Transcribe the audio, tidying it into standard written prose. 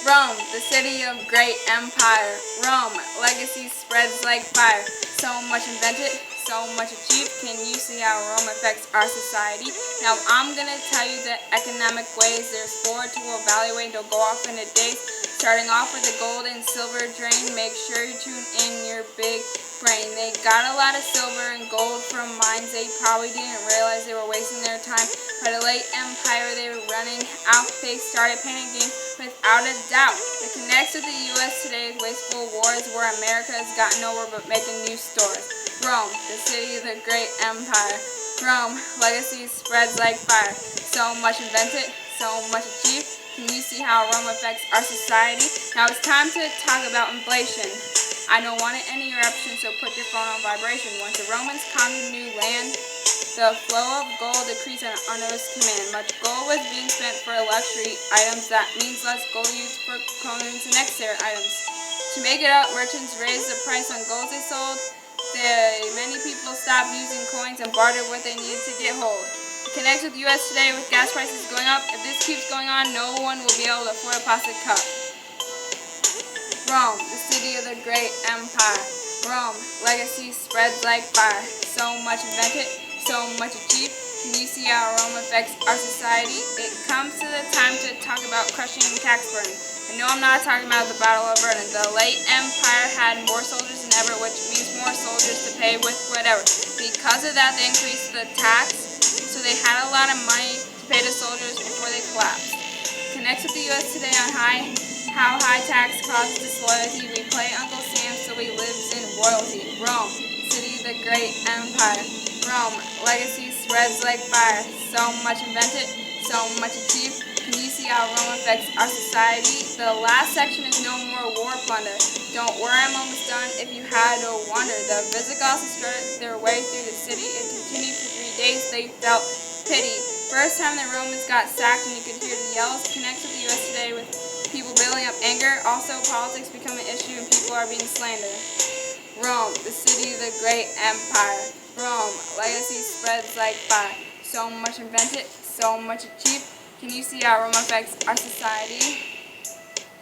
Rome, the city of great empire. Rome, legacy spreads like fire. So much invented, so much achieved. Can you see how Rome affects our society? Now I'm going to tell you the economic ways. There's four to evaluate. They'll go off in a day. Starting off with the gold and silver drain. Make sure you tune in your big brain. They got a lot of silver and gold from mines. They probably didn't realize they were wasting their time. By the late empire, they were running out. They started panicking without a doubt. It connects with the U.S. today's wasteful wars where America has gotten nowhere but making new stores. Rome, the city of the great empire. Rome, legacy spreads like fire. So much invented, so much achieved. Can you see how Rome affects our society? Now it's time to talk about inflation. I don't want it any eruption, so put your phone on vibration. Once the Romans conquered new land, the flow of gold decreased at an unnoticed command. Much gold was being spent for luxury items. That means less gold used for components and necessary items. To make it up, merchants raised the price on gold they sold. Many people stopped using coins and bartered what they needed to get hold. It connects with the U.S. today with gas prices going up. If this keeps going on, no one will be able to afford a plastic cup. Rome, the city of the great empire. Rome, legacy spreads like fire. So much invented, so much achieved. Can you see how Rome affects our society? It comes to the time to talk about crushing tax burden. I know I'm not talking about the Battle of Verdun. The late empire had more soldiers than ever, which means more soldiers to pay with whatever. Because of that, they increased the tax, so they had a lot of money to pay the soldiers before they collapsed. Connects with the U.S. today on how high tax causes disloyalty. We play Uncle Sam, so he lives in royalty. Rome, city of the great empire. Rome, legacy spreads like fire. So much invented, so much achieved. Can you see how Rome affects our society? The last section is no more war plunder. Don't worry, I'm almost done. If you had to wonder, the Visigoths started their way through the city. It continued for 3 days. They felt pity. First time the Romans got sacked and you could hear the yells. Connects with the U.S. today with people building up anger. Also, politics become an issue and people are being slandered. Rome, the city of the great empire. Rome, legacy spreads like fire. So much invented, so much achieved. Can you see how Rome affects our society?